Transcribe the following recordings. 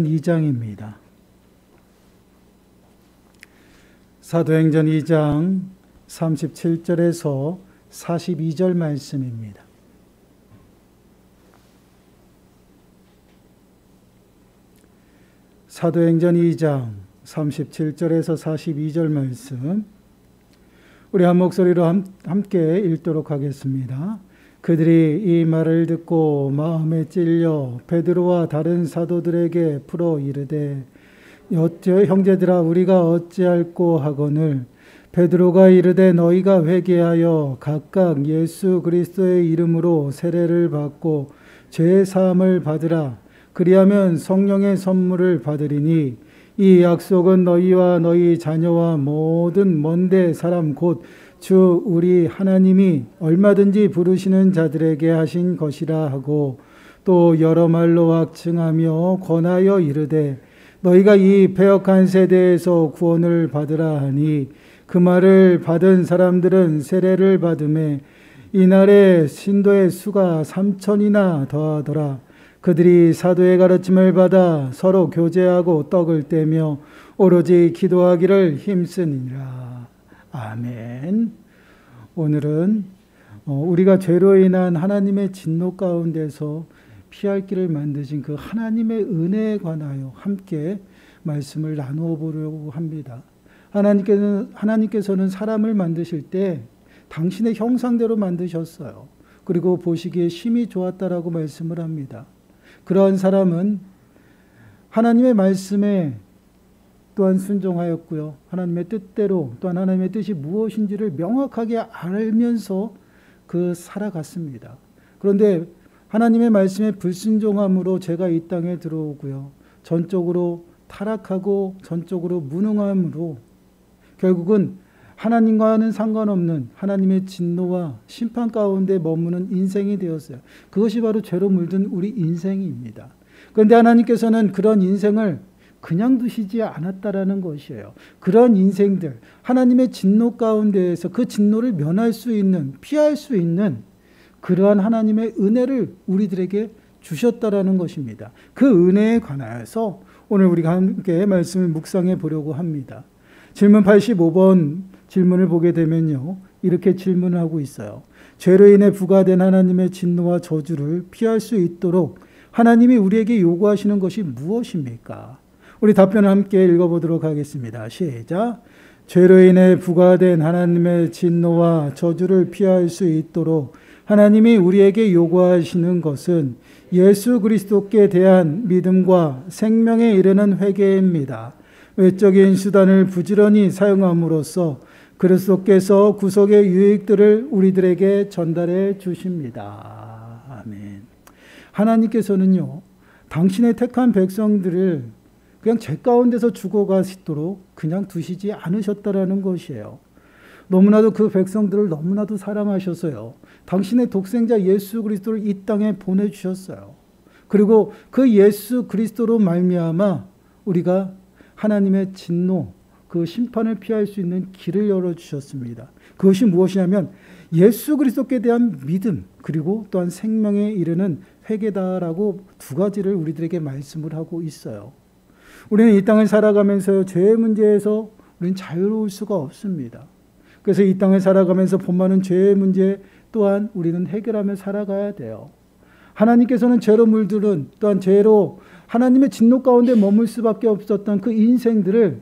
2장입니다. 사도행전 2장 37절에서 42절 말씀입니다. 사도행전 2장 37절에서 42절 말씀, 우리 한 목소리로 함께 읽도록 하겠습니다. 그들이 이 말을 듣고 마음에 찔려 베드로와 다른 사도들에게 풀어 이르되, 형제들아, 우리가 어찌할꼬 하거늘. 베드로가 이르되, 너희가 회개하여 각각 예수 그리스도의 이름으로 세례를 받고 죄 사함을 받으라. 그리하면 성령의 선물을 받으리니 이 약속은 너희와 너희 자녀와 모든 먼데 사람 곧 주 우리 하나님이 얼마든지 부르시는 자들에게 하신 것이라 하고, 또 여러 말로 확증하며 권하여 이르되, 너희가 이 패역한 세대에서 구원을 받으라 하니, 그 말을 받은 사람들은 세례를 받음에 이날에 신도의 수가 3,000이나 더하더라. 그들이 사도의 가르침을 받아 서로 교제하고 떡을 떼며 오로지 기도하기를 힘쓰니라. 아멘. 오늘은 우리가 죄로 인한 하나님의 진노 가운데서 피할 길을 만드신 그 하나님의 은혜에 관하여 함께 말씀을 나누어 보려고 합니다. 하나님께서는 사람을 만드실 때 당신의 형상대로 만드셨어요. 그리고 보시기에 심히 좋았다라고 말씀을 합니다. 그러한 사람은 하나님의 말씀에 또한 순종하였고요. 하나님의 뜻대로, 또한 하나님의 뜻이 무엇인지를 명확하게 알면서 살아갔습니다. 그런데 하나님의 말씀에 불순종함으로 죄가 이 땅에 들어오고요. 전적으로 타락하고 전적으로 무능함으로 결국은 하나님과는 상관없는 하나님의 진노와 심판 가운데 머무는 인생이 되었어요. 그것이 바로 죄로 물든 우리 인생입니다. 그런데 하나님께서는 그런 인생을 그냥 두시지 않았다라는 것이에요. 그런 인생들, 하나님의 진노 가운데에서 그 진노를 면할 수 있는, 피할 수 있는 그러한 하나님의 은혜를 우리들에게 주셨다라는 것입니다. 그 은혜에 관하여서 오늘 우리가 함께 말씀을 묵상해 보려고 합니다. 질문 85번 질문을 보게 되면요, 이렇게 질문을 하고 있어요. 죄로 인해 부과된 하나님의 진노와 저주를 피할 수 있도록 하나님이 우리에게 요구하시는 것이 무엇입니까? 우리 답변을 함께 읽어보도록 하겠습니다. 시작. 죄로 인해 부과된 하나님의 진노와 저주를 피할 수 있도록 하나님이 우리에게 요구하시는 것은 예수 그리스도께 대한 믿음과 생명에 이르는 회개입니다. 외적인 수단을 부지런히 사용함으로써 그리스도께서 구속의 유익들을 우리들에게 전달해 주십니다. 아멘. 하나님께서는요, 당신의 택한 백성들을 그냥 죄 가운데서 죽어가시도록 그냥 두시지 않으셨다라는 것이에요. 너무나도 그 백성들을 너무나도 사랑하셔서요, 당신의 독생자 예수 그리스도를 이 땅에 보내주셨어요. 그리고 그 예수 그리스도로 말미암아 우리가 하나님의 진노, 그 심판을 피할 수 있는 길을 열어주셨습니다. 그것이 무엇이냐면 예수 그리스도께 대한 믿음, 그리고 또한 생명에 이르는 회개다라고 두 가지를 우리들에게 말씀을 하고 있어요. 우리는 이 땅을 살아가면서 죄의 문제에서 우리는 자유로울 수가 없습니다. 그래서 이 땅을 살아가면서 본받는 죄의 문제 또한 우리는 해결하며 살아가야 돼요. 하나님께서는 죄로 물들은, 또한 죄로 하나님의 진노 가운데 머물 수밖에 없었던 그 인생들을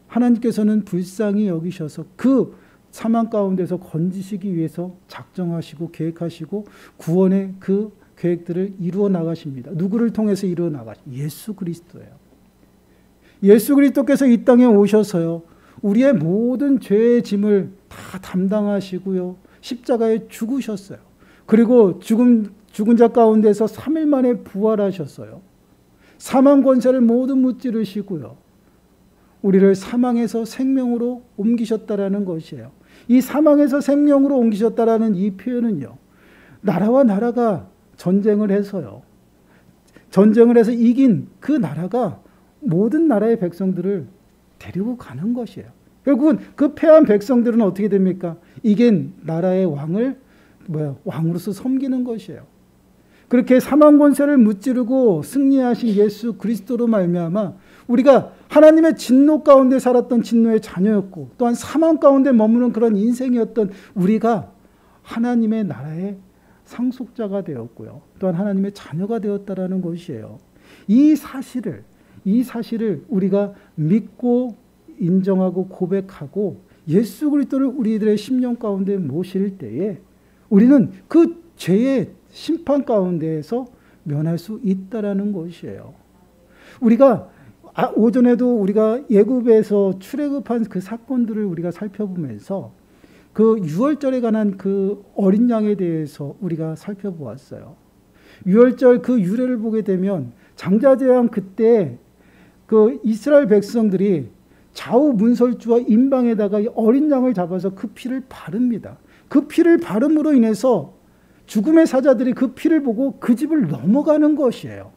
하나님께서는 불쌍히 여기셔서 그 사망 가운데서 건지시기 위해서 작정하시고 계획하시고 구원의 그 계획들을 이루어 나가십니다. 누구를 통해서 이루어 나가십니까? 예수 그리스도예요. 예수 그리스도께서 이 땅에 오셔서요, 우리의 모든 죄의 짐을 다 담당하시고요, 십자가에 죽으셨어요. 그리고 죽은 자 가운데서 3일 만에 부활하셨어요. 사망 권세를 모두 무찌르시고요, 우리를 사망에서 생명으로 옮기셨다라는 것이에요. 이 사망에서 생명으로 옮기셨다라는 이 표현은요, 나라와 나라가 전쟁을 해서요, 전쟁을 해서 이긴 그 나라가 모든 나라의 백성들을 데리고 가는 것이에요. 결국은 그 패한 백성들은 어떻게 됩니까? 이긴 나라의 왕을 왕으로서 섬기는 것이에요. 그렇게 사망 권세를 무찌르고 승리하신 예수 그리스도로 말미암아 우리가 하나님의 진노 가운데 살았던 진노의 자녀였고 또한 사망 가운데 머무는 그런 인생이었던 우리가 하나님의 나라의 상속자가 되었고요. 또한 하나님의 자녀가 되었다라는 것이에요. 이 사실을 우리가 믿고 인정하고 고백하고 예수 그리스도를 우리들의 심령 가운데 모실 때에 우리는 그 죄의 심판 가운데에서 면할 수 있다라는 것이에요. 우리가 오전에도 우리가 예굽에서 출애굽한 그 사건들을 우리가 살펴보면서 그 유월절에 관한 그 어린 양에 대해서 우리가 살펴보았어요. 유월절 그 유래를 보게 되면 장자재앙 그때 그 이스라엘 백성들이 좌우 문설주와 임방에다가 어린 양을 잡아서 그 피를 바릅니다. 그 피를 바름으로 인해서 죽음의 사자들이 그 피를 보고 그 집을 넘어가는 것이에요.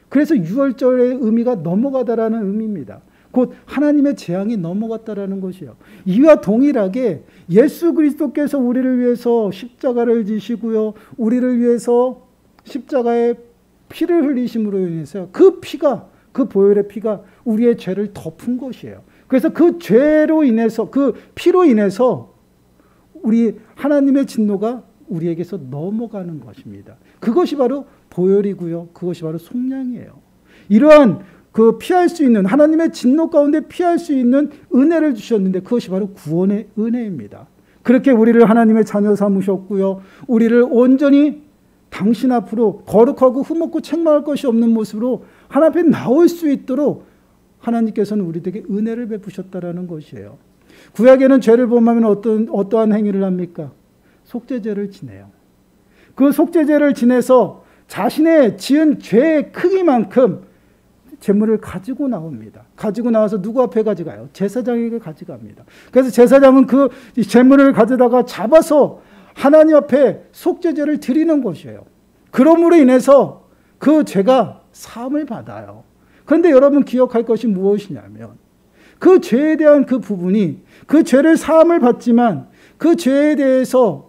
그래서 유월절의 의미가 넘어가다라는 의미입니다. 곧 하나님의 재앙이 넘어갔다라는 것이에요. 이와 동일하게 예수 그리스도께서 우리를 위해서 십자가를 지시고요. 우리를 위해서 십자가에 피를 흘리심으로 인해서 그 피가, 그 보혈의 피가 우리의 죄를 덮은 것이에요. 그래서 그 죄로 인해서, 그 피로 인해서 우리 하나님의 진노가 우리에게서 넘어가는 것입니다. 그것이 바로 보혈이고요. 그것이 바로 속량이에요. 이러한 그 피할 수 있는 하나님의 진노 가운데 피할 수 있는 은혜를 주셨는데 그것이 바로 구원의 은혜입니다. 그렇게 우리를 하나님의 자녀 삼으셨고요. 우리를 온전히 당신 앞으로 거룩하고 흠없고 책망할 것이 없는 모습으로 하나님 앞에 나올 수 있도록 하나님께서는 우리에게 은혜를 베푸셨다라는 것이에요. 구약에는 죄를 범하면 어떠한 행위를 합니까? 속죄제를 지내요. 그 속죄제를 지내서 자신의 지은 죄의 크기만큼 제물을 가지고 나옵니다. 가지고 나와서 누구 앞에 가져가요? 제사장에게 가져갑니다. 그래서 제사장은 그 제물을 가져다가 잡아서 하나님 앞에 속죄제를 드리는 것이에요. 그러므로 인해서 그 죄가 사함을 받아요. 그런데 여러분 기억할 것이 무엇이냐면 그 죄에 대한 그 부분이 그 죄를 사함을 받지만 그 죄에 대해서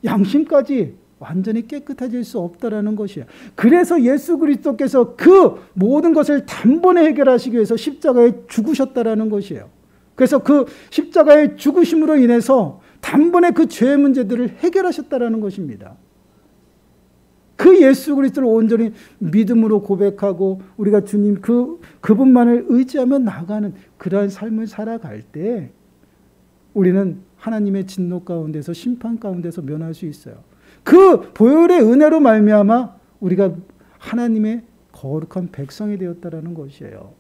양심까지 완전히 깨끗해질 수 없다라는 것이에요. 그래서 예수 그리스도께서 그 모든 것을 단번에 해결하시기 위해서 십자가에 죽으셨다라는 것이에요. 그래서 그 십자가의 죽으심으로 인해서 단번에 그 죄의 문제들을 해결하셨다라는 것입니다. 그 예수 그리스도를 온전히 믿음으로 고백하고 우리가 주님 그분만을 의지하며 나가는 그러한 삶을 살아갈 때 우리는 하나님의 진노 가운데서 심판 가운데서 면할 수 있어요. 그 보혈의 은혜로 말미암아 우리가 하나님의 거룩한 백성이 되었다라는 것이에요.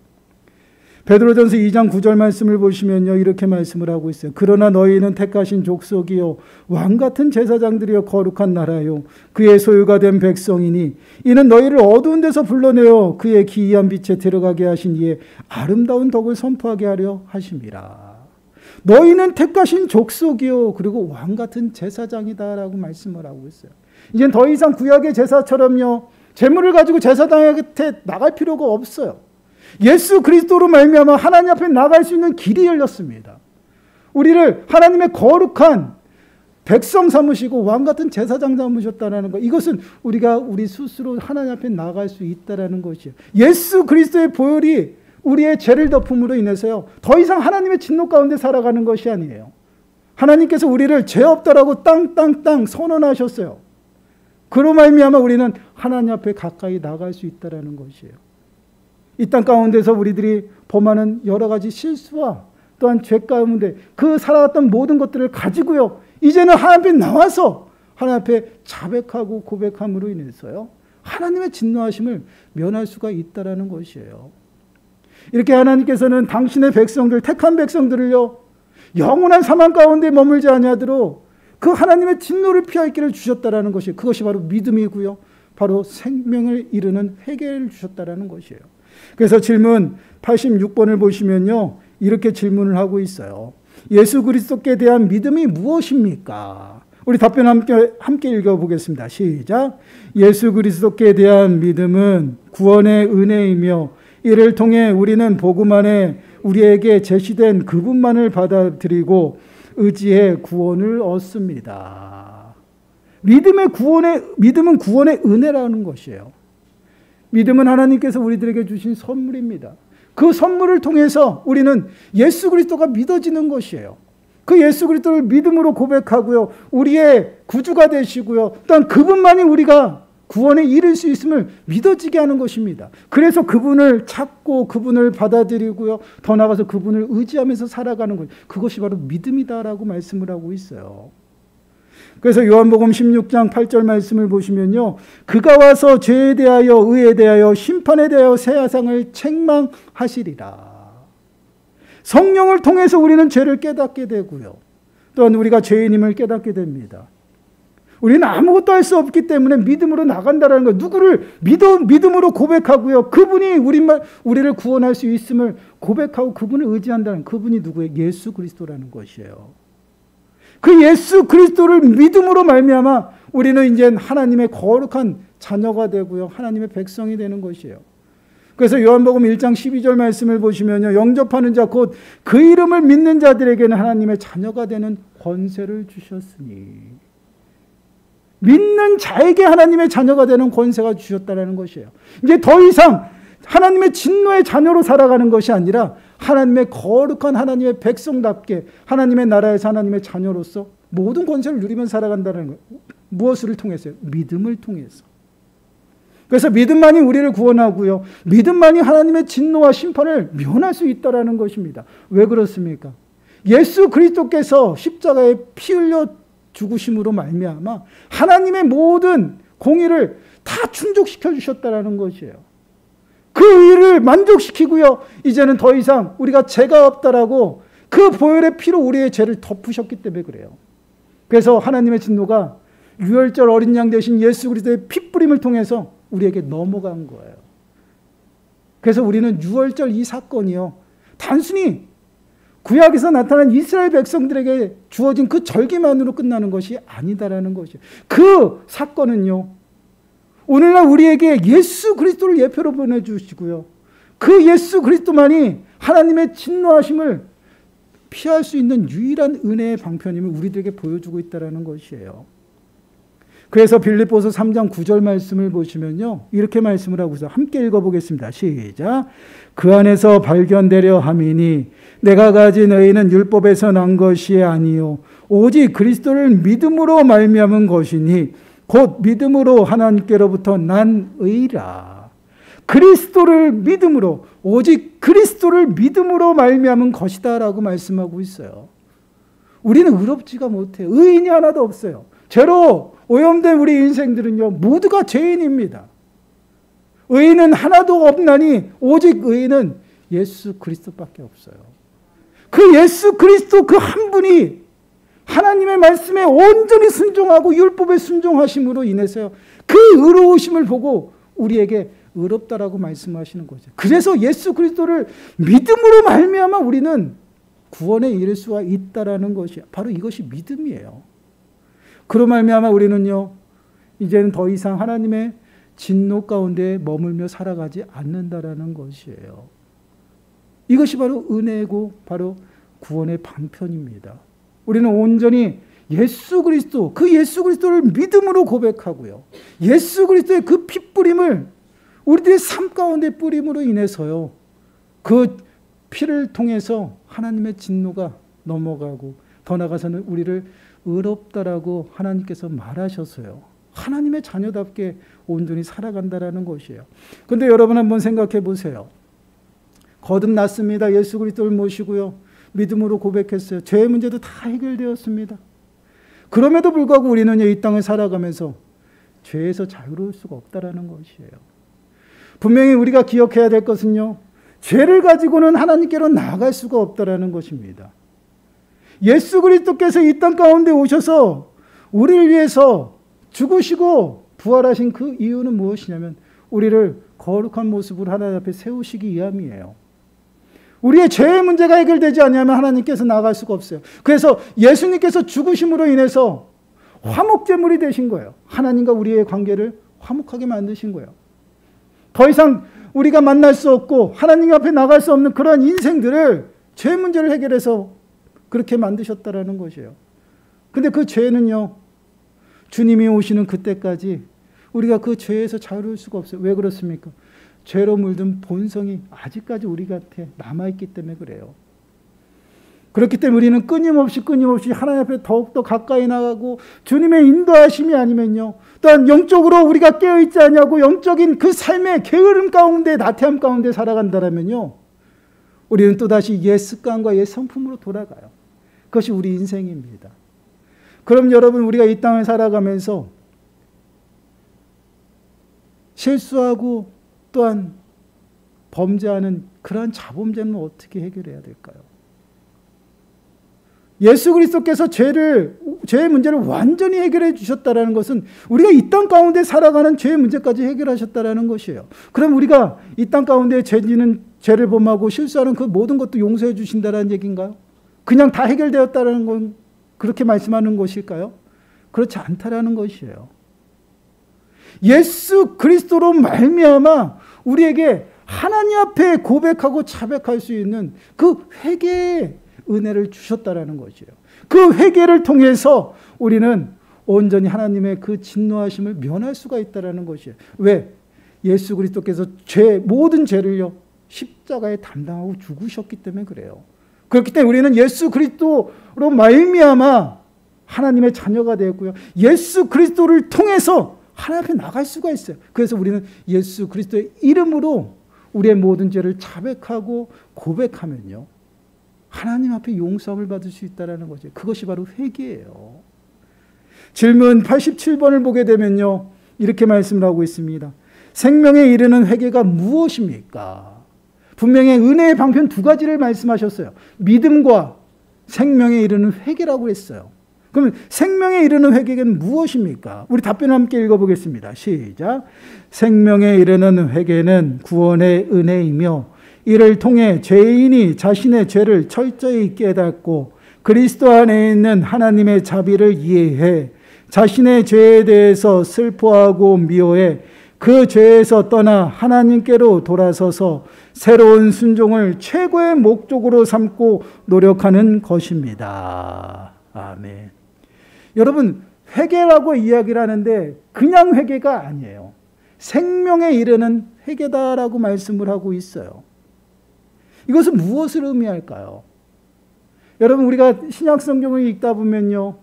베드로전서 2장 9절 말씀을 보시면요, 이렇게 말씀을 하고 있어요. 그러나 너희는 택하신 족속이요 왕같은 제사장들이요 거룩한 나라요 그의 소유가 된 백성이니 이는 너희를 어두운 데서 불러내어 그의 기이한 빛에 들어가게 하신 이의 아름다운 덕을 선포하게 하려 하심이라. 너희는 택하신 족속이요 그리고 왕같은 제사장이다라고 말씀을 하고 있어요. 이젠 더 이상 구약의 제사처럼요 제물을 가지고 제사장한테 나갈 필요가 없어요. 예수 그리스도로 말미암아 하나님 앞에 나갈 수 있는 길이 열렸습니다. 우리를 하나님의 거룩한 백성 삼으시고 왕같은 제사장 삼으셨다는 것, 이것은 우리가 우리 스스로 하나님 앞에 나갈 수 있다는 것이에요. 예수 그리스도의 보혈이 우리의 죄를 덮음으로 인해서요 더 이상 하나님의 진노 가운데 살아가는 것이 아니에요. 하나님께서 우리를 죄 없다라고 땅 선언하셨어요. 그로 말미암아 우리는 하나님 앞에 가까이 나갈 수 있다는 것이에요. 이 땅 가운데서 우리들이 범하는 여러 가지 실수와 또한 죄 가운데 그 살아왔던 모든 것들을 가지고요 이제는 하나님 앞에 나와서 하나님 앞에 자백하고 고백함으로 인해서요 하나님의 진노하심을 면할 수가 있다는 것이에요. 이렇게 하나님께서는 당신의 백성들, 택한 백성들을요 영원한 사망 가운데 머물지 아니하도록 그 하나님의 진노를 피할 길을 주셨다는 것이, 그것이 바로 믿음이고요 바로 생명을 이루는 회개를 주셨다는 것이에요. 그래서 질문 86번을 보시면요 이렇게 질문을 하고 있어요. 예수 그리스도께 대한 믿음이 무엇입니까? 우리 답변 함께 읽어보겠습니다. 시작. 예수 그리스도께 대한 믿음은 구원의 은혜이며 이를 통해 우리는 복음 안에 우리에게 제시된 그분만을 받아들이고 의지해 구원을 얻습니다. 믿음은 구원의 은혜라는 것이에요. 믿음은 하나님께서 우리들에게 주신 선물입니다. 그 선물을 통해서 우리는 예수 그리스도가 믿어지는 것이에요. 그 예수 그리스도를 믿음으로 고백하고요. 우리의 구주가 되시고요. 또한 그분만이 우리가 구원에 이를 수 있음을 믿어지게 하는 것입니다. 그래서 그분을 찾고 그분을 받아들이고요. 더 나아가서 그분을 의지하면서 살아가는 것. 그것이 바로 믿음이다라고 말씀을 하고 있어요. 그래서 요한복음 16장 8절 말씀을 보시면요. 그가 와서 죄에 대하여 의에 대하여 심판에 대하여 새 세상을 책망하시리라. 성령을 통해서 우리는 죄를 깨닫게 되고요. 또한 우리가 죄인임을 깨닫게 됩니다. 우리는 아무것도 할 수 없기 때문에 믿음으로 나간다는 것. 누구를 믿음으로 고백하고요. 그분이 우리를 구원할 수 있음을 고백하고 그분을 의지한다는 그분이 누구예요? 예수 그리스도라는 것이에요. 그 예수 그리스도를 믿음으로 말미암아 우리는 이제 하나님의 거룩한 자녀가 되고요. 하나님의 백성이 되는 것이에요. 그래서 요한복음 1장 12절 말씀을 보시면요. 영접하는 자 곧 그 이름을 믿는 자들에게는 하나님의 자녀가 되는 권세를 주셨으니. 믿는 자에게 하나님의 자녀가 되는 권세가 주셨다는 것이에요. 이제 더 이상 하나님의 진노의 자녀로 살아가는 것이 아니라 하나님의 거룩한 하나님의 백성답게 하나님의 나라에서 하나님의 자녀로서 모든 권세를 누리며 살아간다는 것. 무엇을 통해서요? 믿음을 통해서. 그래서 믿음만이 우리를 구원하고요. 믿음만이 하나님의 진노와 심판을 면할 수 있다는 것입니다. 왜 그렇습니까? 예수 그리스도께서 십자가에 피 흘려 죽으심으로 말미암아 하나님의 모든 공의를 다 충족시켜 주셨다는 것이에요. 그 의를 만족시키고요. 이제는 더 이상 우리가 죄가 없다라고 그 보혈의 피로 우리의 죄를 덮으셨기 때문에 그래요. 그래서 하나님의 진노가 유월절 어린 양 되신 예수 그리스도의 핏부림을 통해서 우리에게 넘어간 거예요. 그래서 우리는 유월절 이 사건이요. 단순히 구약에서 나타난 이스라엘 백성들에게 주어진 그 절기만으로 끝나는 것이 아니다라는 것이에요. 그 사건은요. 오늘날 우리에게 예수 그리스도를 예표로 보내주시고요. 그 예수 그리스도만이 하나님의 진노하심을 피할 수 있는 유일한 은혜의 방편임을 우리들에게 보여주고 있다는 것이에요. 그래서 빌립보서 3장 9절 말씀을 보시면요. 이렇게 말씀을 하고 있어요. 함께 읽어보겠습니다. 시작. 그 안에서 발견되려 함이니 내가 가진 의는 율법에서 난 것이 아니요 오직 그리스도를 믿음으로 말미암은 것이니 곧 믿음으로 하나님께로부터 난 의라. 그리스도를 믿음으로 오직 그리스도를 믿음으로 말미암은 것이다 라고 말씀하고 있어요. 우리는 의롭지가 못해요. 의인이 하나도 없어요. 죄로 오염된 우리 인생들은요 모두가 죄인입니다. 의인은 하나도 없나니 오직 의인은 예수 그리스도밖에 없어요. 그 예수 그리스도 그 한 분이 하나님의 말씀에 온전히 순종하고 율법에 순종하심으로 인해서 그 의로우심을 보고 우리에게 의롭다라고 말씀하시는 거죠. 그래서 예수 그리스도를 믿음으로 말미암아 우리는 구원에 이를 수가 있다라는 것이 바로 이것이 믿음이에요. 그로 말미암아 우리는요 이제는 더 이상 하나님의 진노 가운데 머물며 살아가지 않는다라는 것이에요. 이것이 바로 은혜고 바로 구원의 방편입니다. 우리는 온전히 예수 그리스도, 그 예수 그리스도를 믿음으로 고백하고요. 예수 그리스도의 그 핏뿌림을 우리들의 삶 가운데 뿌림으로 인해서요. 그 피를 통해서 하나님의 진노가 넘어가고 더 나아가서는 우리를 의롭다라고 하나님께서 말하셔서요. 하나님의 자녀답게 온전히 살아간다라는 것이에요. 그런데 여러분 한번 생각해 보세요. 거듭났습니다. 예수 그리스도를 모시고요. 믿음으로 고백했어요. 죄의 문제도 다 해결되었습니다. 그럼에도 불구하고 우리는 이 땅을 살아가면서 죄에서 자유로울 수가 없다라는 것이에요. 분명히 우리가 기억해야 될 것은요. 죄를 가지고는 하나님께로 나아갈 수가 없다라는 것입니다. 예수 그리스도께서 이 땅 가운데 오셔서 우리를 위해서 죽으시고 부활하신 그 이유는 무엇이냐면 우리를 거룩한 모습으로 하나님 앞에 세우시기 위함이에요. 우리의 죄의 문제가 해결되지 않으면 하나님께서 나아갈 수가 없어요. 그래서 예수님께서 죽으심으로 인해서 화목제물이 되신 거예요. 하나님과 우리의 관계를 화목하게 만드신 거예요. 더 이상 우리가 만날 수 없고 하나님 앞에 나갈 수 없는 그런 인생들을 죄 문제를 해결해서 그렇게 만드셨다라는 것이에요. 근데 그 죄는요. 주님이 오시는 그때까지 우리가 그 죄에서 자유로울 수가 없어요. 왜 그렇습니까? 죄로 물든 본성이 아직까지 우리 곁에 남아있기 때문에 그래요. 그렇기 때문에 우리는 끊임없이 하나님 앞에 더욱더 가까이 나가고 주님의 인도하심이 아니면요, 또한 영적으로 우리가 깨어있지 않냐고 영적인 그 삶의 게으름 가운데 나태함 가운데 살아간다면요, 우리는 또다시 옛 습관과 옛 성품으로 돌아가요. 그것이 우리 인생입니다. 그럼 여러분, 우리가 이 땅을 살아가면서 실수하고 또한 범죄하는 그러한 자범죄는 어떻게 해결해야 될까요? 예수 그리스도께서 죄의 문제를 완전히 해결해 주셨다는 것은 우리가 이 땅 가운데 살아가는 죄의 문제까지 해결하셨다는 것이에요. 그럼 우리가 이 땅 가운데 죄를 범하고 실수하는 그 모든 것도 용서해 주신다는 얘기인가요? 그냥 다 해결되었다는 건 그렇게 말씀하는 것일까요? 그렇지 않다라는 것이에요. 예수 그리스도로 말미암아 우리에게 하나님 앞에 고백하고 자백할 수 있는 그 회개의 은혜를 주셨다라는 것이에요. 그 회개를 통해서 우리는 온전히 하나님의 그 진노하심을 면할 수가 있다라는 것이에요. 왜? 예수 그리스도께서 모든 죄를요, 십자가에 담당하고 죽으셨기 때문에 그래요. 그렇기 때문에 우리는 예수 그리스도로 말미암아 하나님의 자녀가 되었고요, 예수 그리스도를 통해서 하나님 앞에 나갈 수가 있어요. 그래서 우리는 예수 그리스도의 이름으로 우리의 모든 죄를 자백하고 고백하면요, 하나님 앞에 용서함을 받을 수 있다는 거죠. 그것이 바로 회개예요. 질문 87번을 보게 되면요, 이렇게 말씀을 하고 있습니다. 생명에 이르는 회개가 무엇입니까? 분명히 은혜의 방편 두 가지를 말씀하셨어요. 믿음과 생명에 이르는 회개라고 했어요. 그러면 생명에 이르는 회개는 무엇입니까? 우리 답변을 함께 읽어보겠습니다. 시작. 생명에 이르는 회개는 구원의 은혜이며 이를 통해 죄인이 자신의 죄를 철저히 깨닫고 그리스도 안에 있는 하나님의 자비를 이해해 자신의 죄에 대해서 슬퍼하고 미워해 그 죄에서 떠나 하나님께로 돌아서서 새로운 순종을 최고의 목적으로 삼고 노력하는 것입니다. 아멘. 여러분, 회개라고 이야기를 하는데 그냥 회개가 아니에요. 생명에 이르는 회개다라고 말씀을 하고 있어요. 이것은 무엇을 의미할까요? 여러분, 우리가 신약 성경을 읽다 보면요,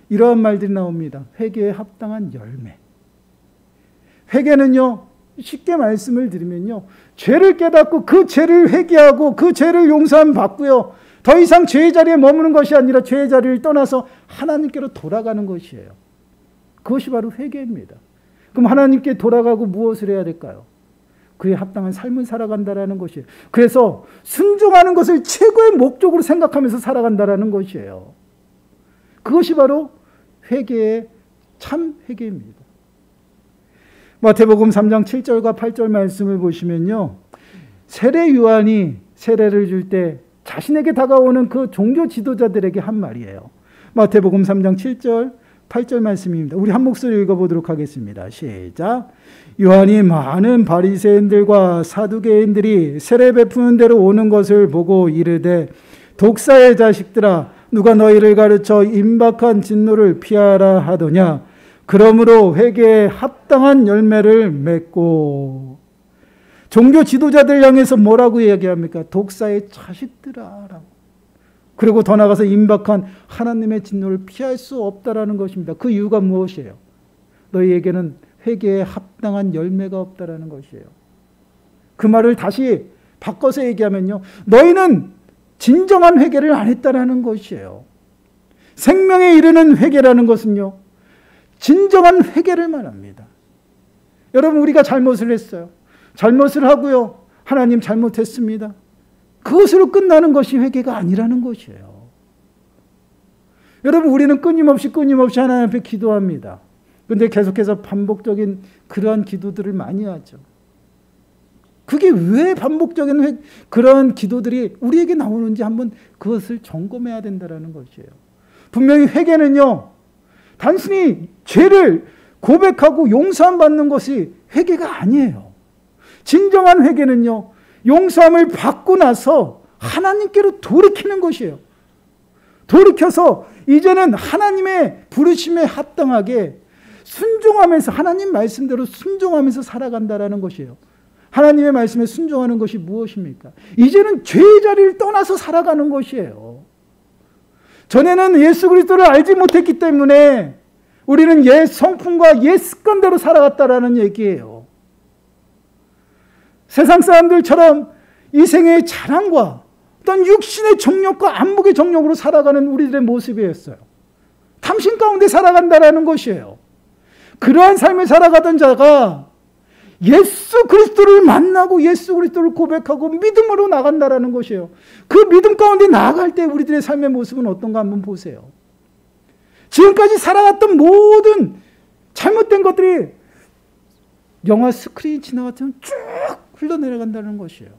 이러한 말들이 나옵니다. 회개에 합당한 열매. 회개는요, 쉽게 말씀을 드리면요, 죄를 깨닫고 그 죄를 회개하고 그 죄를 용서함 받고요, 더 이상 죄의 자리에 머무는 것이 아니라 죄의 자리를 떠나서 하나님께로 돌아가는 것이에요. 그것이 바로 회개입니다. 그럼 하나님께 돌아가고 무엇을 해야 될까요? 그에 합당한 삶을 살아간다라는 것이에요. 그래서 순종하는 것을 최고의 목적으로 생각하면서 살아간다라는 것이에요. 그것이 바로 회개의 참 회개입니다. 마태복음 3장 7절과 8절 말씀을 보시면요, 세례 요한이 세례를 줄 때 자신에게 다가오는 그 종교 지도자들에게 한 말이에요. 마태복음 3장 7절 8절 말씀입니다. 우리 한 목소리 읽어보도록 하겠습니다. 시작. 요한이 많은 바리새인들과 사두개인들이 세례 베푸는 대로 오는 것을 보고 이르되 독사의 자식들아, 누가 너희를 가르쳐 임박한 진노를 피하라 하더냐. 그러므로 회개에 합당한 열매를 맺고. 종교 지도자들 향해서 뭐라고 얘기합니까? 독사의 자식들아 라고. 그리고 더 나아가서 임박한 하나님의 진노를 피할 수 없다라는 것입니다. 그 이유가 무엇이에요? 너희에게는 회개에 합당한 열매가 없다라는 것이에요. 그 말을 다시 바꿔서 얘기하면요, 너희는 진정한 회개를 안 했다라는 것이에요. 생명에 이르는 회개라는 것은요, 진정한 회개를 말합니다. 여러분, 우리가 잘못을 했어요. 잘못을 하고요, 하나님 잘못했습니다. 그것으로 끝나는 것이 회개가 아니라는 것이에요. 여러분, 우리는 끊임없이 하나님 앞에 기도합니다. 그런데 계속해서 반복적인 그러한 기도들을 많이 하죠. 그게 왜 반복적인 그러한 기도들이 우리에게 나오는지 한번 그것을 점검해야 된다는 것이에요. 분명히 회개는요, 단순히 죄를 고백하고 용서함 받는 것이 회개가 아니에요. 진정한 회개는요, 용서함을 받고 나서 하나님께로 돌이키는 것이에요. 돌이켜서 이제는 하나님의 부르심에 합당하게 순종하면서 하나님 말씀대로 순종하면서 살아간다라는 것이에요. 하나님의 말씀에 순종하는 것이 무엇입니까? 이제는 죄의 자리를 떠나서 살아가는 것이에요. 전에는 예수 그리스도를 알지 못했기 때문에 우리는 옛 성품과 옛 습관대로 살아갔다라는 얘기예요. 세상 사람들처럼 이 생애의 자랑과 어떤 육신의 정욕과 안목의 정욕으로 살아가는 우리들의 모습이었어요. 탐심 가운데 살아간다라는 것이에요. 그러한 삶을 살아가던 자가 예수 그리스도를 만나고 예수 그리스도를 고백하고 믿음으로 나간다라는 것이에요. 그 믿음 가운데 나아갈 때 우리들의 삶의 모습은 어떤가 한번 보세요. 지금까지 살아갔던 모든 잘못된 것들이 영화 스크린이 지나갔지만 쭉 흘러내려간다는 것이에요.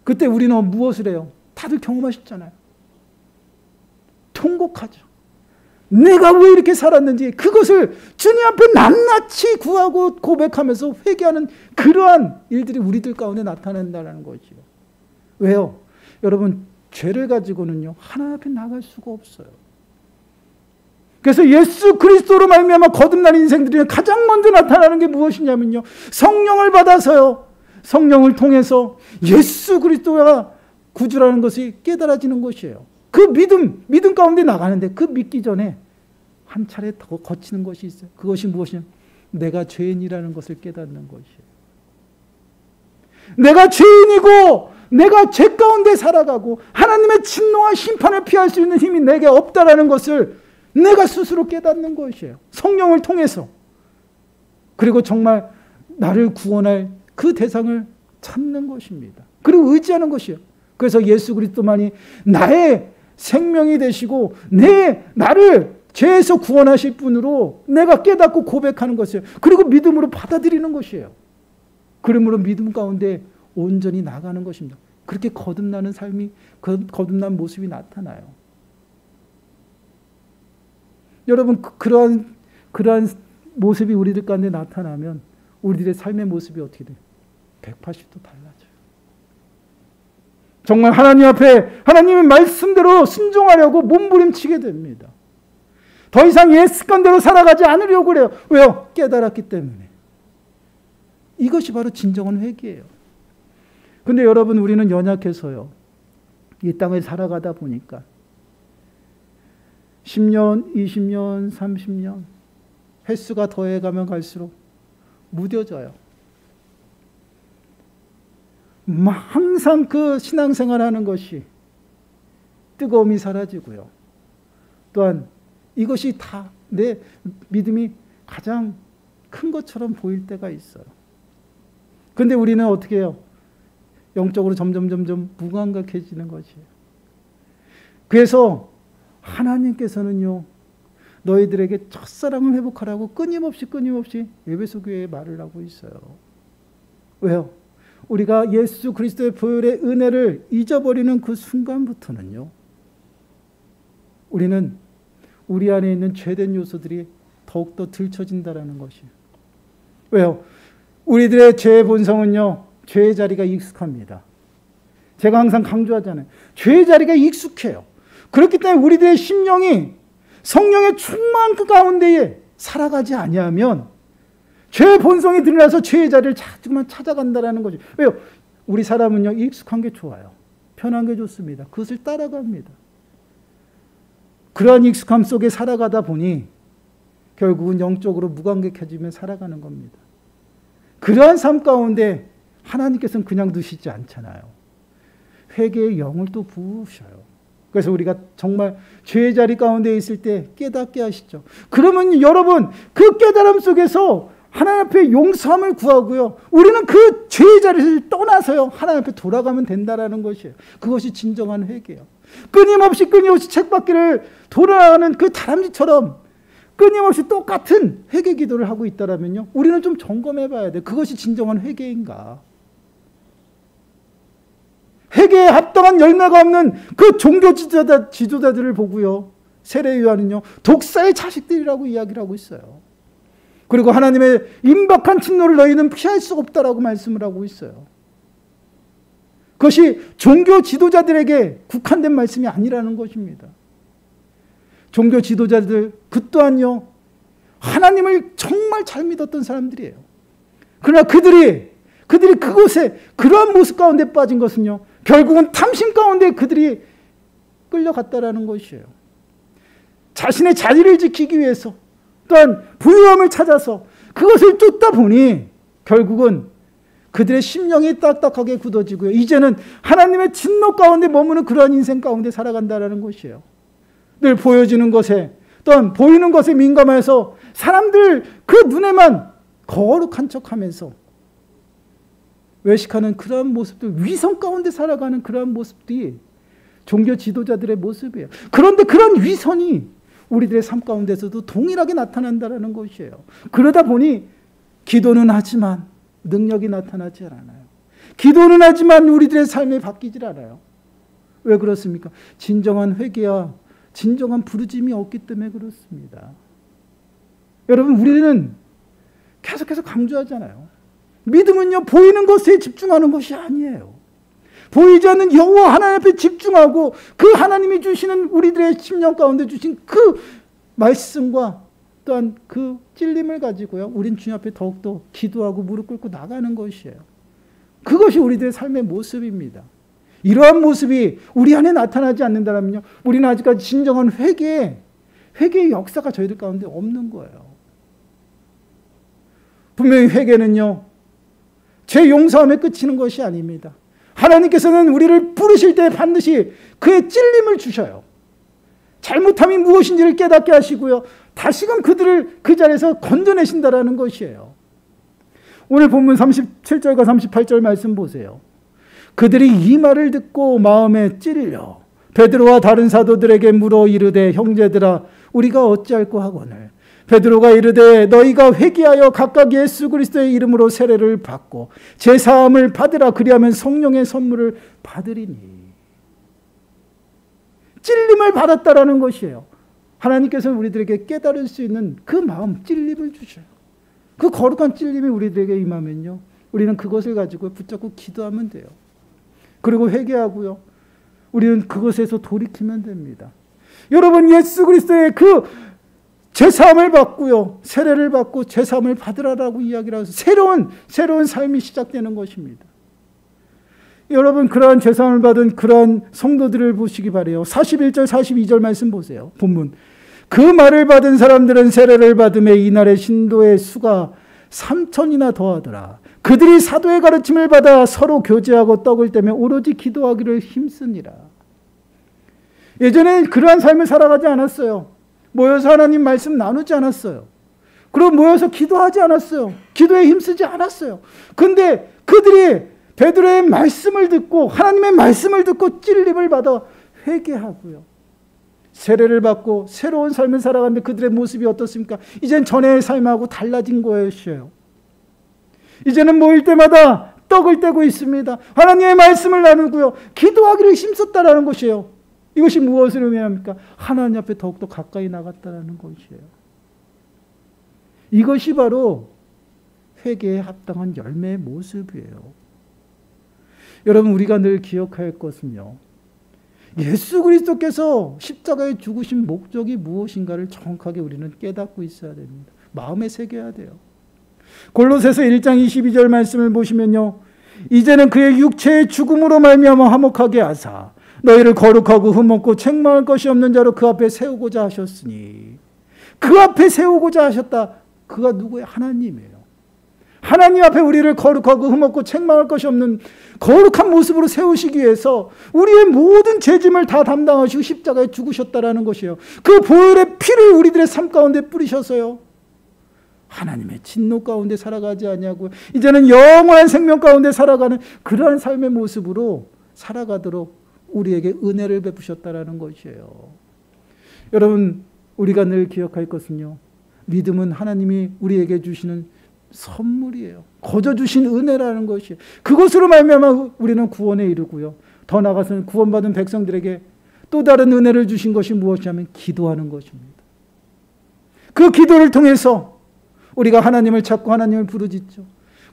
그때 우리는 무엇을 해요? 다들 경험하셨잖아요. 통곡하죠. 내가 왜 이렇게 살았는지 그것을 주님 앞에 낱낱이 구하고 고백하면서 회개하는 그러한 일들이 우리들 가운데 나타난다는 거죠. 왜요? 여러분, 죄를 가지고는요 하나님 앞에 나갈 수가 없어요. 그래서 예수 그리스도로 말미암아 거듭난 인생들이 가장 먼저 나타나는 게 무엇이냐면요, 성령을 받아서요, 성령을 통해서 예수 그리스도가 구주라는 것이 깨달아지는 것이에요. 그 믿음 가운데 나가는데 그 믿기 전에 한 차례 더 거치는 것이 있어요. 그것이 무엇이냐? 내가 죄인이라는 것을 깨닫는 것이에요. 내가 죄인이고 내가 죄 가운데 살아가고 하나님의 진노와 심판을 피할 수 있는 힘이 내게 없다라는 것을 내가 스스로 깨닫는 것이에요. 성령을 통해서. 그리고 정말 나를 구원할 그 대상을 찾는 것입니다. 그리고 의지하는 것이에요. 그래서 예수 그리스도만이 나의 생명이 되시고 나를 죄에서 구원하실 분으로 내가 깨닫고 고백하는 것이에요. 그리고 믿음으로 받아들이는 것이에요. 그러므로 믿음 가운데 온전히 나가는 것입니다. 그렇게 거듭나는 삶이, 거듭난 모습이 나타나요. 여러분, 그러한 모습이 우리들 가운데 나타나면 우리들의 삶의 모습이 어떻게 돼요? 180도 달라져요. 정말 하나님 앞에 하나님의 말씀대로 순종하려고 몸부림치게 됩니다. 더 이상 옛 습관대로 살아가지 않으려고 그래요. 왜요? 깨달았기 때문에. 이것이 바로 진정한 회개예요. 근데 여러분, 우리는 연약해서요, 이 땅을 살아가다 보니까 10년, 20년, 30년 횟수가 더해가면 갈수록 무뎌져요. 항상 그 신앙생활하는 것이 뜨거움이 사라지고요. 또한 이것이 다 내 믿음이 가장 큰 것처럼 보일 때가 있어요. 그런데 우리는 어떻게 해요? 영적으로 점점 무감각해지는 것이에요. 그래서 하나님께서는요, 너희들에게 첫사랑을 회복하라고 끊임없이 에베소 교회에 말을 하고 있어요. 왜요? 우리가 예수 그리스도의 보혈의 은혜를 잊어버리는 그 순간부터는요, 우리는 우리 안에 있는 죄된 요소들이 더욱더 들춰진다라는 것이에요. 왜요? 우리들의 죄의 본성은요, 죄의 자리가 익숙합니다. 제가 항상 강조하잖아요. 죄의 자리가 익숙해요. 그렇기 때문에 우리들의 심령이 성령의 충만 그 가운데에 살아가지 아니하면 죄의 본성이 드러나서 죄의 자리를 자꾸만 찾아간다라는 거죠. 왜요? 우리 사람은요, 익숙한 게 좋아요. 편한 게 좋습니다. 그것을 따라갑니다. 그러한 익숙함 속에 살아가다 보니 결국은 영적으로 무감각해지며 살아가는 겁니다. 그러한 삶 가운데 하나님께서는 그냥 두시지 않잖아요. 회개의 영을 또 부으셔요. 그래서 우리가 정말 죄의 자리 가운데 있을 때 깨닫게 하시죠. 그러면 여러분, 그 깨달음 속에서 하나님 앞에 용서함을 구하고요, 우리는 그 죄의 자리를 떠나서요, 하나님 앞에 돌아가면 된다라는 것이에요. 그것이 진정한 회개예요. 끊임없이 쳇바퀴를 돌아가는 그 다람쥐처럼 끊임없이 똑같은 회개 기도를 하고 있다라면요, 우리는 좀 점검해 봐야 돼. 그것이 진정한 회개인가? 회개에 합당한 열매가 없는 그 종교 지도자들을 보고요, 세례 요한은요, 독사의 자식들이라고 이야기를 하고 있어요. 그리고 하나님의 임박한 진노를 너희는 피할 수 없다라고 말씀을 하고 있어요. 그것이 종교 지도자들에게 국한된 말씀이 아니라는 것입니다. 종교 지도자들 그 또한요 하나님을 정말 잘 믿었던 사람들이에요. 그러나 그들이 그곳에 그러한 모습 가운데 빠진 것은요 결국은 탐심 가운데 그들이 끌려갔다라는 것이에요. 자신의 자리를 지키기 위해서 또한 부유함을 찾아서 그것을 쫓다 보니 결국은 그들의 심령이 딱딱하게 굳어지고요. 이제는 하나님의 진노 가운데 머무는 그러한 인생 가운데 살아간다라는 것이에요. 늘 보여지는 것에 또한 보이는 것에 민감해서 사람들 그 눈에만 거룩한 척하면서 외식하는 그러한 모습들, 위선 가운데 살아가는 그러한 모습들이 종교 지도자들의 모습이에요. 그런데 그런 위선이 우리들의 삶 가운데서도 동일하게 나타난다는 것이에요. 그러다 보니 기도는 하지만 능력이 나타나지 않아요. 기도는 하지만 우리들의 삶이 바뀌질 않아요. 왜 그렇습니까? 진정한 회개와 진정한 부르짐이 없기 때문에 그렇습니다. 여러분, 우리는 계속해서 강조하잖아요. 믿음은요, 보이는 것에 집중하는 것이 아니에요. 보이지 않는 여호와 하나님 앞에 집중하고 그 하나님이 주시는 우리들의 심령 가운데 주신 그 말씀과 또한 그 찔림을 가지고요, 우린 주님 앞에 더욱더 기도하고 무릎 꿇고 나가는 것이에요. 그것이 우리들의 삶의 모습입니다. 이러한 모습이 우리 안에 나타나지 않는다면요, 우리는 아직까지 진정한 회개의 역사가 저희들 가운데 없는 거예요. 분명히 회개는요, 죄 용서함에 그치는 것이 아닙니다. 하나님께서는 우리를 부르실 때 반드시 그의 찔림을 주셔요. 잘못함이 무엇인지를 깨닫게 하시고요, 다시금 그들을 그 자리에서 건져내신다라는 것이에요. 오늘 본문 37절과 38절 말씀 보세요. 그들이 이 말을 듣고 마음에 찔려 베드로와 다른 사도들에게 물어 이르되, 형제들아 우리가 어찌할꼬 하거늘. 베드로가 이르되, 너희가 회개하여 각각 예수 그리스도의 이름으로 세례를 받고 제사함을 받으라. 그리하면 성령의 선물을 받으리니. 찔림을 받았다라는 것이에요. 하나님께서는 우리들에게 깨달을 수 있는 그 마음, 찔림을 주셔요. 그 거룩한 찔림이 우리들에게 임하면요, 우리는 그것을 가지고 붙잡고 기도하면 돼요. 그리고 회개하고요, 우리는 그것에서 돌이키면 됩니다. 여러분, 예수 그리스도의 그 제사함을 받고요, 세례를 받고 제사함을 받으라라고 이야기를 해서 새로운 삶이 시작되는 것입니다. 여러분, 그러한 제사함을 받은 그러한 성도들을 보시기 바라요. 41절 42절 말씀 보세요. 본문. 그 말을 받은 사람들은 세례를 받음에 이날의 신도의 수가 3,000이나 더하더라. 그들이 사도의 가르침을 받아 서로 교제하고 떡을 떼며 오로지 기도하기를 힘쓰니라. 예전엔 그러한 삶을 살아가지 않았어요. 모여서 하나님 말씀 나누지 않았어요. 그리고 모여서 기도하지 않았어요. 기도에 힘쓰지 않았어요. 그런데 그들이 베드로의 말씀을 듣고, 하나님의 말씀을 듣고 찔림을 받아 회개하고요, 세례를 받고 새로운 삶을 살아가는데 그들의 모습이 어떻습니까? 이젠 전의 삶하고 달라진 것이에요. 이제는 모일 때마다 떡을 떼고 있습니다. 하나님의 말씀을 나누고요, 기도하기를 힘썼다라는 것이에요. 이것이 무엇을 의미합니까? 하나님 앞에 더욱더 가까이 나갔다는 것이에요. 이것이 바로 회개에 합당한 열매의 모습이에요. 여러분, 우리가 늘 기억할 것은요, 예수 그리스도께서 십자가에 죽으신 목적이 무엇인가를 정확하게 우리는 깨닫고 있어야 됩니다. 마음에 새겨야 돼요. 골로새서 1장 22절 말씀을 보시면요, 이제는 그의 육체의 죽음으로 말미암아 화목하게 하사 너희를 거룩하고 흠없고 책망할 것이 없는 자로 그 앞에 세우고자 하셨으니. 그 앞에 세우고자 하셨다. 그가 누구예요? 하나님이에요. 하나님 앞에 우리를 거룩하고 흠없고 책망할 것이 없는 거룩한 모습으로 세우시기 위해서 우리의 모든 죄짐을 다 담당하시고 십자가에 죽으셨다라는 것이에요. 그 보혈의 피를 우리들의 삶 가운데 뿌리셔서요, 하나님의 진노 가운데 살아가지 아니하고 이제는 영원한 생명 가운데 살아가는 그러한 삶의 모습으로 살아가도록 우리에게 은혜를 베푸셨다라는 것이에요. 여러분, 우리가 늘 기억할 것은요, 믿음은 하나님이 우리에게 주시는 선물이에요. 거저 주신 은혜라는 것이에요. 그것으로 말미암아 우리는 구원에 이르고요, 더 나아가서는 구원받은 백성들에게 또 다른 은혜를 주신 것이 무엇이냐면 기도하는 것입니다. 그 기도를 통해서 우리가 하나님을 찾고 하나님을 부르짖죠.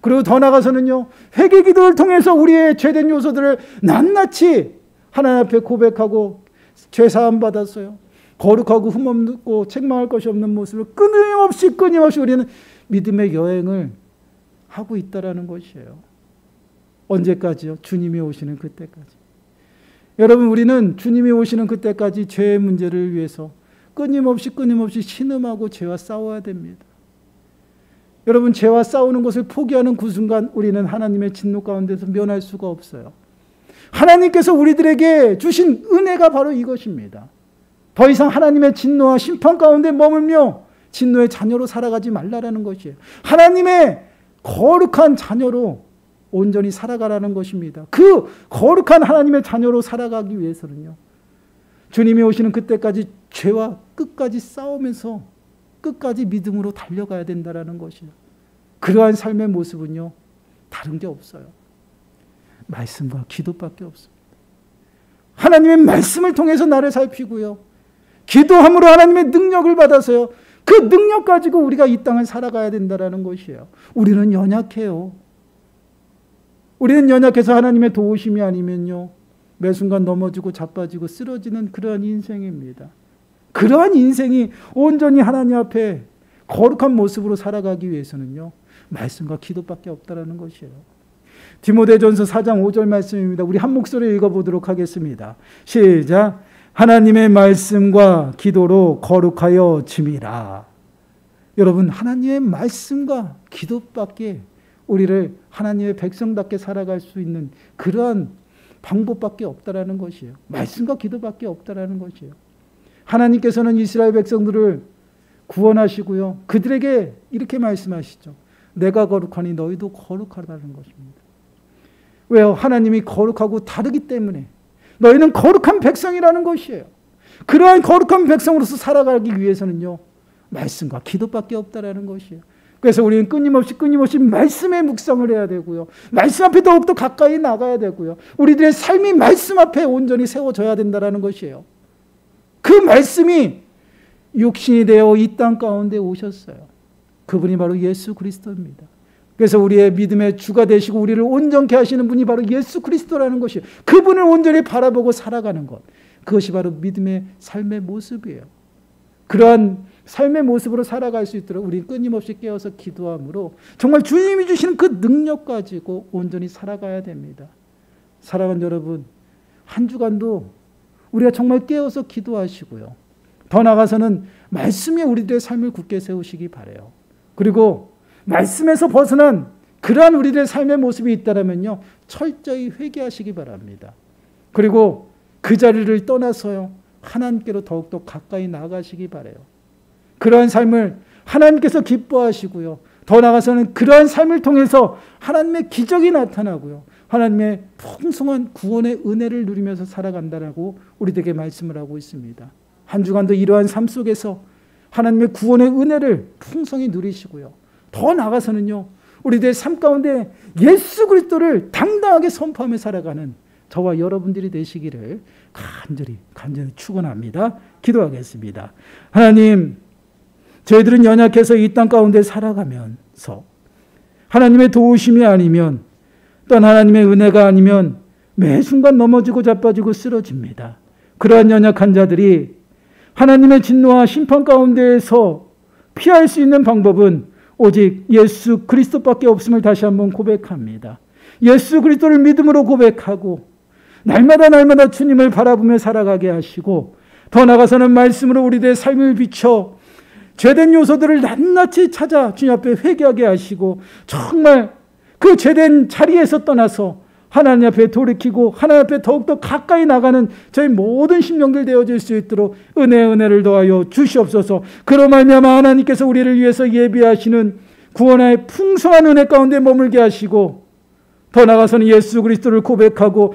그리고 더 나아가서는요, 회개 기도를 통해서 우리의 죄된 요소들을 낱낱이 하나님 앞에 고백하고 죄사함 받았어요. 거룩하고 흠없고 책망할 것이 없는 모습을 끊임없이 우리는 믿음의 여행을 하고 있다라는 것이에요. 언제까지요? 주님이 오시는 그때까지. 여러분, 우리는 주님이 오시는 그때까지 죄의 문제를 위해서 끊임없이 신음하고 죄와 싸워야 됩니다. 여러분, 죄와 싸우는 것을 포기하는 그 순간 우리는 하나님의 진노 가운데서 면할 수가 없어요. 하나님께서 우리들에게 주신 은혜가 바로 이것입니다. 더 이상 하나님의 진노와 심판 가운데 머물며 진노의 자녀로 살아가지 말라라는 것이에요. 하나님의 거룩한 자녀로 온전히 살아가라는 것입니다. 그 거룩한 하나님의 자녀로 살아가기 위해서는요, 주님이 오시는 그때까지 죄와 끝까지 싸우면서 끝까지 믿음으로 달려가야 된다라는 것이에요. 그러한 삶의 모습은요, 다른 게 없어요. 말씀과 기도밖에 없습니다. 하나님의 말씀을 통해서 나를 살피고요, 기도함으로 하나님의 능력을 받아서요, 그 능력 가지고 우리가 이 땅을 살아가야 된다라는 것이에요. 우리는 연약해요. 우리는 연약해서 하나님의 도우심이 아니면요, 매 순간 넘어지고 자빠지고 쓰러지는 그러한 인생입니다. 그러한 인생이 온전히 하나님 앞에 거룩한 모습으로 살아가기 위해서는요, 말씀과 기도밖에 없다라는 것이에요. 디모데전서 4장 5절 말씀입니다. 우리 한 목소리로 읽어보도록 하겠습니다. 시작. 하나님의 말씀과 기도로 거룩하여 짐이라. 여러분, 하나님의 말씀과 기도밖에 우리를 하나님의 백성답게 살아갈 수 있는 그러한 방법밖에 없다라는 것이에요. 말씀과 기도밖에 없다라는 것이에요. 하나님께서는 이스라엘 백성들을 구원하시고요, 그들에게 이렇게 말씀하시죠. 내가 거룩하니 너희도 거룩하라는 것입니다. 왜요? 하나님이 거룩하고 다르기 때문에 너희는 거룩한 백성이라는 것이에요. 그러한 거룩한 백성으로서 살아가기 위해서는요, 말씀과 기도밖에 없다라는 것이에요. 그래서 우리는 끊임없이 말씀의 묵상을 해야 되고요, 말씀 앞에 더욱더 가까이 나가야 되고요, 우리들의 삶이 말씀 앞에 온전히 세워져야 된다라는 것이에요. 그 말씀이 육신이 되어 이 땅 가운데 오셨어요. 그분이 바로 예수 그리스도입니다. 그래서 우리의 믿음의 주가 되시고 우리를 온전케 하시는 분이 바로 예수 그리스도라는 것이에요. 그분을 온전히 바라보고 살아가는 것, 그것이 바로 믿음의 삶의 모습이에요. 그러한 삶의 모습으로 살아갈 수 있도록 우리는 끊임없이 깨어서 기도함으로 정말 주님이 주시는 그 능력 가지고 온전히 살아가야 됩니다. 사랑하는 여러분, 한 주간도 우리가 정말 깨어서 기도하시고요, 더 나아가서는 말씀이 우리들의 삶을 굳게 세우시기 바라요. 그리고 말씀에서 벗어난 그러한 우리들의 삶의 모습이 있다면요, 철저히 회개하시기 바랍니다. 그리고 그 자리를 떠나서요, 하나님께로 더욱더 가까이 나아가시기 바라요. 그러한 삶을 하나님께서 기뻐하시고요, 더 나아가서는 그러한 삶을 통해서 하나님의 기적이 나타나고요, 하나님의 풍성한 구원의 은혜를 누리면서 살아간다라고 우리에게 말씀을 하고 있습니다. 한 주간도 이러한 삶 속에서 하나님의 구원의 은혜를 풍성히 누리시고요, 더 나아가서는요, 우리들의 삶 가운데 예수 그리스도를 당당하게 선포하며 살아가는 저와 여러분들이 되시기를 간절히 축원합니다. 기도하겠습니다. 하나님, 저희들은 연약해서 이 땅 가운데 살아가면서 하나님의 도우심이 아니면, 또한 하나님의 은혜가 아니면 매 순간 넘어지고 자빠지고 쓰러집니다. 그러한 연약한 자들이 하나님의 진노와 심판 가운데에서 피할 수 있는 방법은 오직 예수 그리스도밖에 없음을 다시 한번 고백합니다. 예수 그리스도를 믿음으로 고백하고 날마다 주님을 바라보며 살아가게 하시고, 더 나아가서는 말씀으로 우리들의 삶을 비춰 죄된 요소들을 낱낱이 찾아 주님 앞에 회개하게 하시고, 정말 그 죄된 자리에서 떠나서 하나님 앞에 돌이키고 하나님 앞에 더욱더 가까이 나가는 저희 모든 심령들 되어질 수 있도록 은혜를 더하여 주시옵소서. 그로 말미암아 하나님께서 우리를 위해서 예비하시는 구원의 풍성한 은혜 가운데 머물게 하시고, 더 나아가서는 예수 그리스도를 고백하고